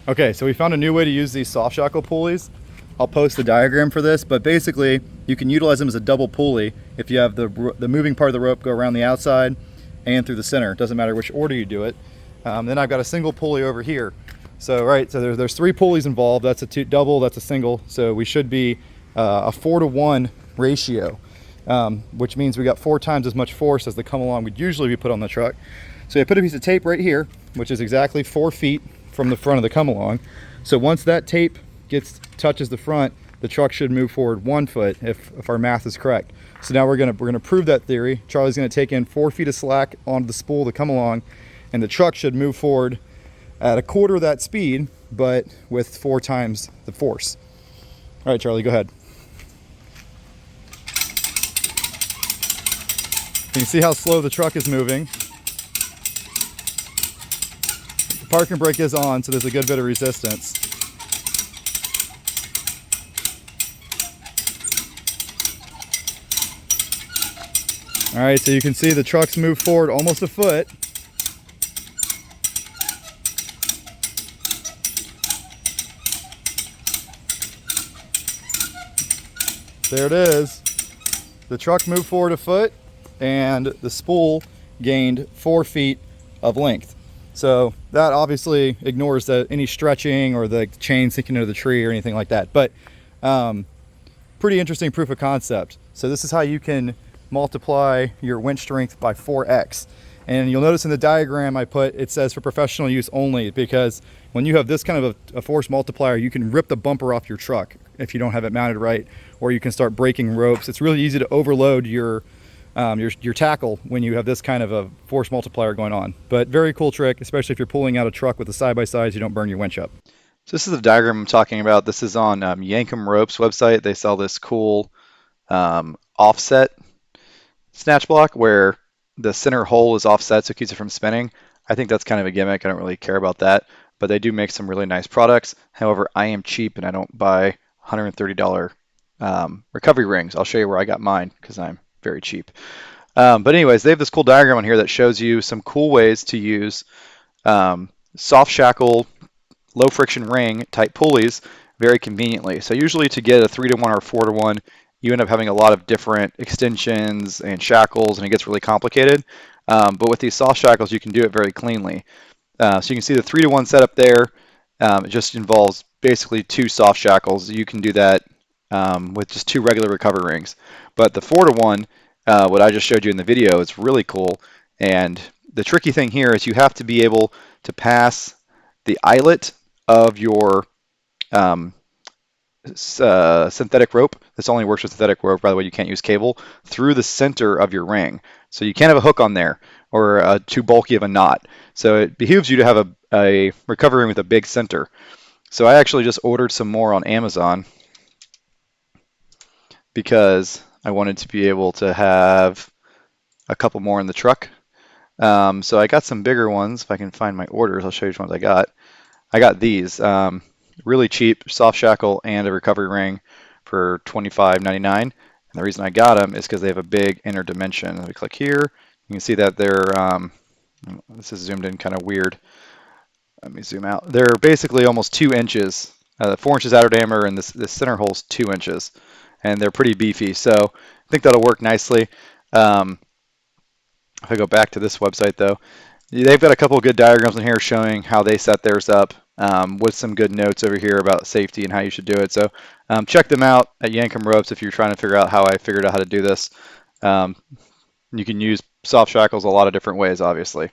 Okay, so we found a new way to use these soft shackle pulleys. I'll post the diagram for this, but basically you can utilize them as a double pulley if you have the moving part of the rope go around the outside and through the center. It doesn't matter which order you do it. Then I've got a single pulley over here. So there's 3 pulleys involved. That's a double, that's a single. So we should be a 4-to-1 ratio, which means we got 4 times as much force as the come along would usually be put on the truck. So I put a piece of tape right here, which is exactly 4 feet from the front of the come along. So once that tape touches the front, the truck should move forward 1 foot if our math is correct. So now we're gonna prove that theory. Charlie's gonna take in 4 feet of slack onto the spool to come along, and the truck should move forward at a quarter of that speed, but with 4 times the force. All right, Charlie, go ahead. You can see how slow the truck is moving. The parking brake is on, so there's a good bit of resistance. All right, so you can see the truck's moved forward almost a foot. There it is. The truck moved forward a foot and the spool gained 4 feet of length. So that obviously ignores any stretching or the chain sinking into the tree or anything like that. But pretty interesting proof of concept. So this is how you can multiply your winch strength by 4x. And you'll notice in the diagram it says for professional use only, because when you have this kind of a force multiplier, you can rip the bumper off your truck if you don't have it mounted right, or you can start breaking ropes. It's really easy to overload your tackle when you have this kind of a force multiplier going on. But very cool trick, especially if you're pulling out a truck with a side-by-side, so you don't burn your winch up. So this is the diagram I'm talking about. This is on Yankum Ropes website. They sell this cool offset snatch block where the center hole is offset so it keeps it from spinning. I think that's kind of a gimmick. I don't really care about that, but they do make some really nice products. However, I am cheap and I don't buy $130 recovery rings. I'll show you where I got mine because I'm very cheap. But anyways, they have this cool diagram on here that shows you some cool ways to use soft shackle, low friction ring type pulleys very conveniently. So usually to get a 3-to-1 or 4-to-1, you end up having a lot of different extensions and shackles, and it gets really complicated. But with these soft shackles, you can do it very cleanly. So you can see the 3-to-1 setup there. It just involves basically 2 soft shackles. You can do that with just 2 regular recovery rings. But the 4-to-1, what I just showed you in the video, is really cool. And the tricky thing here is you have to be able to pass the eyelet of your synthetic rope. This only works with synthetic rope, by the way. You can't use cable through the center of your ring. So you can't have a hook on there or too bulky of a knot. So it behooves you to have a recovery ring with a big center. So I actually just ordered some more on Amazon because I wanted to be able to have a couple more in the truck. So I got some bigger ones. If I can find my orders, I'll show you which ones I got. I got these. Really cheap soft shackle and a recovery ring for $25.99. And the reason I got them is because they have a big inner dimension. Let me click here. You can see that they're, this is zoomed in kind of weird. Let me zoom out. They're basically almost 2 inches. 4 inches outer diameter, and this center hole's 2 inches. And they're pretty beefy. So I think that'll work nicely. If I go back to this website though, they've got a couple of good diagrams in here showing how they set theirs up, with some good notes over here about safety and how you should do it. So check them out at Yankum Ropes if you're trying to figure out how I figured out how to do this. You can use soft shackles a lot of different ways, obviously.